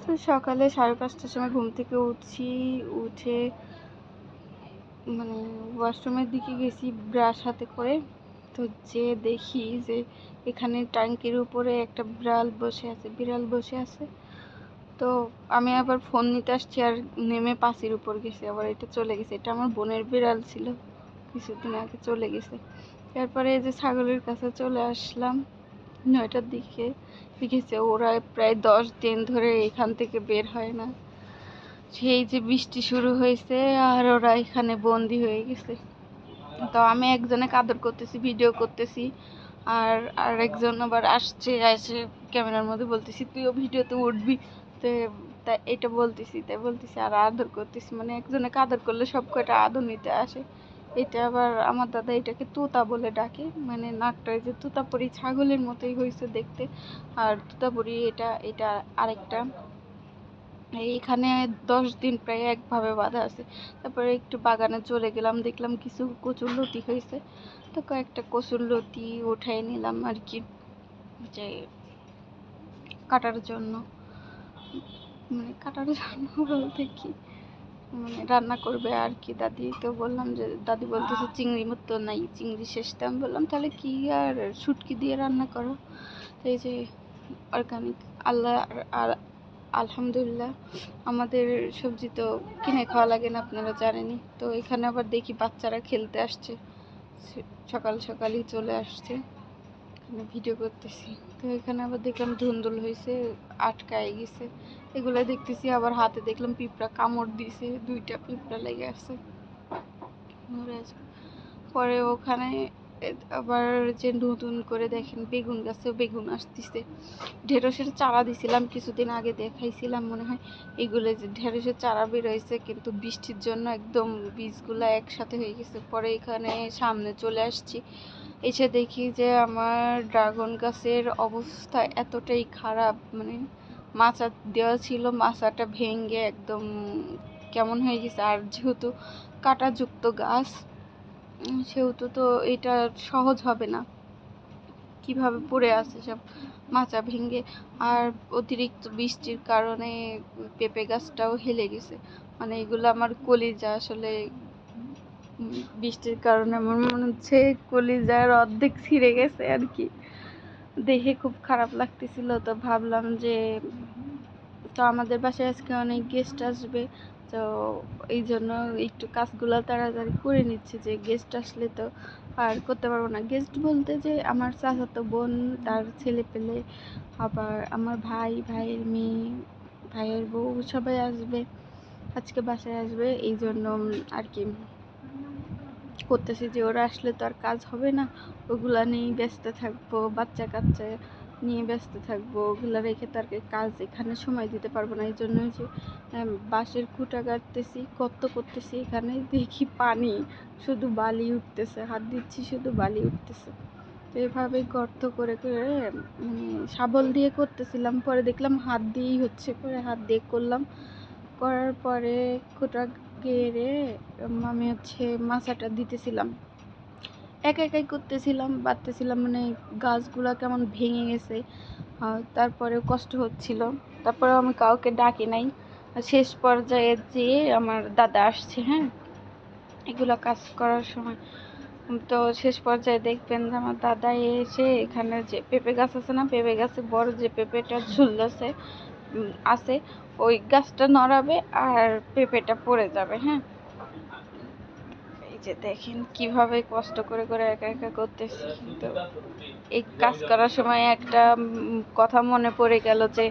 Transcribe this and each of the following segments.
তো সকালে 5:30টার সময় ঘুম থেকে উঠছি, উঠে মানে ওয়াশরুমের দিকে গেছি ব্রাশ হাতে করে। তো যে দেখি যে এখানে ট্যাঙ্কির উপরে একটা বিড়াল বসে আছে। তো আমি আবার ফোন নিতে আসছি আর নেমে পাশের উপর গেছি, আবার এটা চলে গেছে। এটা আমার বোনের বিড়াল ছিল, কিছুদিন আগে চলে গেছে। তারপরে এই যে ছাগলের কাছে চলে আসলাম 9টার দিকে। দেখেছে ওরা প্রায় 10 দিন ধরে এখান থেকে বের হয় না। সেই যে বৃষ্টি শুরু হয়েছে আর ওরা এখানে বন্দি হয়ে গেছে। তো আমি একজনে আদর করতেছি, ভিডিও করতেছি, আর আরেকজন আবার আসছে, এসে ক্যামেরার মধ্যে বলতেছি তুইও ভিডিওতে উঠবি। তো তাই এটা বলতেছি আর আদর করতেছি, মানে একজনে আদর করলে সব কয়টা আদর নিতে আসে। এটা আবার আমার দাদা এটাকে তোতা বলে ডাকে, মানে নাকটা যে তোতাপুরি ছাগলের মতোই হয়েছে দেখতে। আর তোতাপুরি এটা এটা আরেকটা। এইখানে 10 দিন প্রায় একভাবে বাঁধা আছে। তারপরে একটু বাগানে চলে গেলাম, দেখলাম কিছু কচুরলতি হয়েছে। তো কয়েকটা কচুরলতি উঠাই নিলাম আর কি, যে কাটার জন্য, বলতে কি, মানে রান্না করবে আর কি দাদি। তো বললাম যে দাদি বলতেছে চিংড়ি মতো নাই, চিংড়ি শেষ। তো আমি বললাম তাহলে কি আর শুটকি দিয়ে রান্না করো। তো এই যে অর্গানিক, আল্লাহ আর আলহামদুলিল্লাহ আমাদের সবজি তো কিনে খাওয়া লাগে না, আপনারা জানেনই। তো এখানে আবার দেখি বাচ্চারা খেলতে আসছে, সকাল সকালই চলে আসছে, ভিডিও করতেছি। তো এখানে আবার দেখলাম ধুন্দুল হয়েছে, আটকায় গেছে, এগুলো দেখতেছি। আবার হাতে দেখলাম পিঁপড়া কামড় দিছে, 2টা পিঁপড়া লেগে আছে। পরে ওখানে আবার যে নতুন করে দেখেন বেগুন গাছে বেগুন আসতেছে। ঢেঁড়সের চারা দিছিলাম কিছুদিন আগে, দেখাইছিলাম মনে হয়। এগুলো যে ঢেঁড়সের চারা বেরোয়েছে, কিন্তু বৃষ্টির জন্য একদম বীজগুলা একসাথে হয়ে গেছে। পরে এখানে সামনে চলে আসছি, এসে দেখি যে আমার ড্রাগন গাছের অবস্থা এতটাই খারাপ, মানে মাচা দেওয়া ছিল, মাচাটা ভেঙে একদম কেমন হয়ে গেছে। আর যেহেতু কাঁটাযুক্ত গাছ, সেহেতু তো এটা সহজ হবে না, কিভাবে পড়ে আছে সব মাচা ভেঙে। আর অতিরিক্ত বৃষ্টির কারণে পেঁপে গাছটাও হেলে গেছে। মানে এগুলো আমার কলিজা, আসলে বৃষ্টির কারণে আমার মনে হচ্ছে কলিজার অর্ধেক ছিঁড়ে গেছে আর কি। দেখে খুব খারাপ লাগতেছিল। তো ভাবলাম যে, তো আমাদের বাসায় আজকে অনেক গেস্ট আসবে, তো এই জন্য একটু কাজগুলো তাড়াতাড়ি করে নিচ্ছে, যে গেস্ট আসলে তো আর করতে পারবো না। গেস্ট বলতে যে আমার চাচাতো বোন, তার ছেলে পেলে, আবার আমার ভাইয়ের মেয়ে, ভাইয়ের বউ, সবাই আসবে আজকে, বাসায় আসবে। এই জন্য আর কি করতেছি, যে ওরা আসলে তো আর কাজ হবে না, ওগুলা নিয়েই ব্যস্ত থাকবো, বাচ্চা কাচ্চা নিয়ে ব্যস্ত থাকবো, ওগুলা রেখে তো আর কাজ এখানে সময় দিতে পারবো না। এই জন্য যে বাঁশের খুঁটা কাটতেছি, করতেছি, এখানে দেখি পানি, শুধু বালি উঠতেছে, হাত দিচ্ছি শুধু বালি উঠতেছে। তো এভাবে গর্ত করে করে মানে শাবল দিয়ে করতেছিলাম, পরে দেখলাম হাত দিয়েই হচ্ছে, পরে হাত দিয়ে করলাম। করার পরে খুঁটা গেড়ে আমি মাচাটা দিতেছিলাম, একাই করতেছিলাম, বাঁধতেছিলাম, মানে গাছগুলা কেমন ভেঙে গেছে। তারপরে কষ্ট হচ্ছিল, তারপরে আমি কাউকে ডাকি নাই। শেষ পর্যায়ে যেয়ে আমার দাদা আসছে, হ্যাঁ, এগুলো কাজ করার সময়। তো শেষ পর্যায়ে দেখবেন যে আমার দাদা এসে এখানে যে পেঁপে গাছ আছে না, পেঁপে গাছে বড় যে পেঁপেটা ঝুলছে আছে, ওই গাছটা নড়াবে আর পেঁপেটা পড়ে যাবে। হ্যাঁ, এই যে দেখেন কিভাবে কষ্ট করে করে একা করতেছি। তো এই কাজ করার সময় একটা কথা মনে পড়ে গেল, যে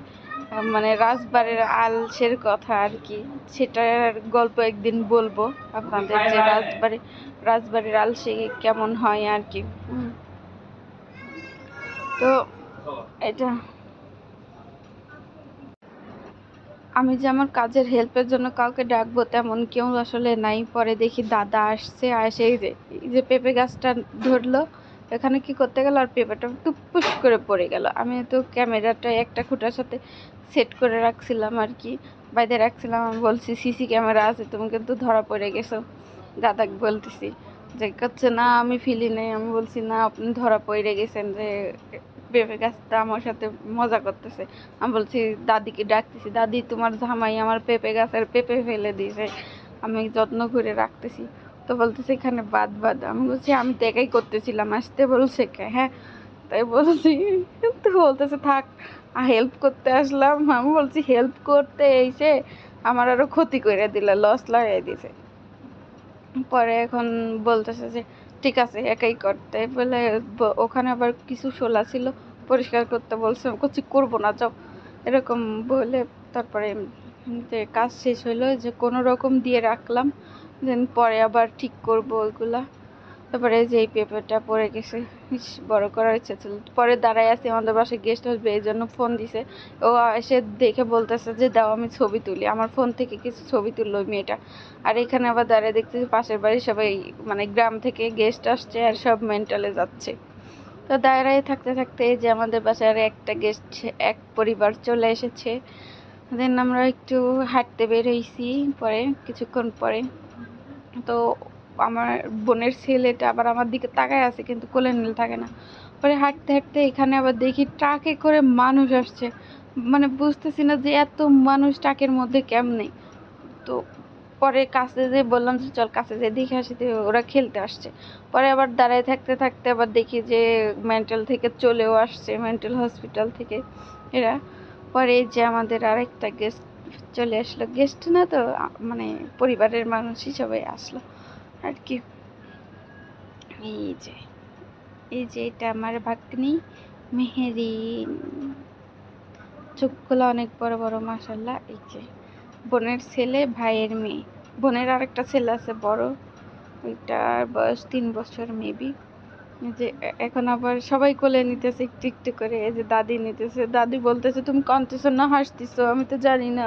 মানে রাজবাড়ির আলসের কথা আর কি, সেটার গল্প একদিন বলবো আপনাদের, যে রাজবাড়ির আলসে কেমন হয় আর কি। তো এটা আমি যে আমার কাজের হেল্পের জন্য কাউকে ডাকবো তেমন কেউ আসলে নাই। পরে দেখি দাদা আসছে, এই যে পেঁপে গাছটা ধরলো, এখানে কি করতে গেল আর পেঁপেটা টুপুস করে পড়ে গেল। আমি তো ক্যামেরাটা একটা খুঁটার সাথে সেট করে রাখছিলাম আর কি, বাইরে রাখছিলাম। আমি বলছি সিসি ক্যামেরা আছে, তুমি কিন্তু ধরা পড়ে গেছো। দাদাকে বলতেছি, যে করছে না আমি ফিলি নেই। আমি বলছি না, আপনি ধরা পড়ে গেছেন, যে পেঁপে গাছটা আমার সাথে মজা করতেছে। আমি বলছি দাদিকে ডাকতেছি, দাদি তোমার জামাই আমার পেঁপে গাছের পেঁপে ফেলে দিয়েছে, আমি যত্ন করে রাখতেছি। তো বলতেছে এখানে বাদ বাদ। আমি বলছি আমি তো একাই করতেছিলাম, আসতে বলছে কে? হ্যাঁ, তাই বলছি। তো বলতেছে থাক, হেল্প করতে আসলাম। আমি বলছি হেল্প করতে এসে আমার আরো ক্ষতি করে দিলে, লস লাগাই দিছে। পরে এখন বলতেছে যে ঠিক আছে একাই করতে বলে, ওখানে আবার কিছু শোলা ছিল পরিষ্কার করতে বলছে, করছি করবো না যাও, এরকম বলে তারপরে যে কাজ শেষ হলো, যে কোনো রকম দিয়ে রাখলাম, দেন পরে আবার ঠিক করবো ওইগুলা। তারপরে যে এই পেপারটা পড়ে গেছে, ইস, বড় করার ইচ্ছা ছিল। পরে দাঁড়ায় আছে, আমাদের বাসায় গেস্ট আসবে এই জন্য ফোন দিছে। ও এসে দেখে বলতেছে যে দাও আমি ছবি তুলি, আমার ফোন থেকে কিছু ছবি তুললো ওই মেয়েটা। আর এখানে আবার দাঁড়িয়ে দেখতেছি পাশের বাড়ির সবাই, মানে গ্রাম থেকে গেস্ট আসছে আর সব মেন্টালে যাচ্ছে। তো দাঁড়ায় থাকতে থাকতে এই যে আমাদের বাসায় আর একটা গেস্ট, এক পরিবার চলে এসেছে। দেন আমরা একটু হাঁটতে বের হয়েছি পরে, কিছুক্ষণ পরে। তো আমার বোনের ছেলেটা আবার আমার দিকে তাকায় আছে কিন্তু কোলে নিলে থাকে না। পরে হাঁটতে হাঁটতে এখানে আবার দেখি ট্রাকে করে মানুষ আসছে, মানে বুঝতেছি না যে এত মানুষ ট্রাকের মধ্যে কেমনে। তো পরে কাছে যে বললাম যে চল কাছে যে দেখে আসি, তো ওরা খেলতে আসছে। পরে আবার দাঁড়ায় থাকতে থাকতে আবার দেখি যে মেন্টাল থেকে চলেও আসছে, মেন্টাল হসপিটাল থেকে এরা। পরে এই যে আমাদের আরেকটা গেস্ট চলে আসলো, গেস্ট না তো মানে পরিবারের মানুষই সবাই আসলো আর কি। এই যে এটা আমার ভাগ্নি মেহেরিন, চোখগুলো অনেক বড় বড় মাশাল্লাহ। এই যে বোনের ছেলে, ভাইয়ের মেয়ে। বোনের আরেকটা ছেলে আছে বড়, ওইটার বয়স 3 বছর মেবি। যে এখন আবার সবাই কোলে নিতেছে একটু একটু করে। এই যে দাদি নিতেছে, দাদি বলতেছে তুমি কাঁদতেছো না হাসতেছো আমি তো জানি না।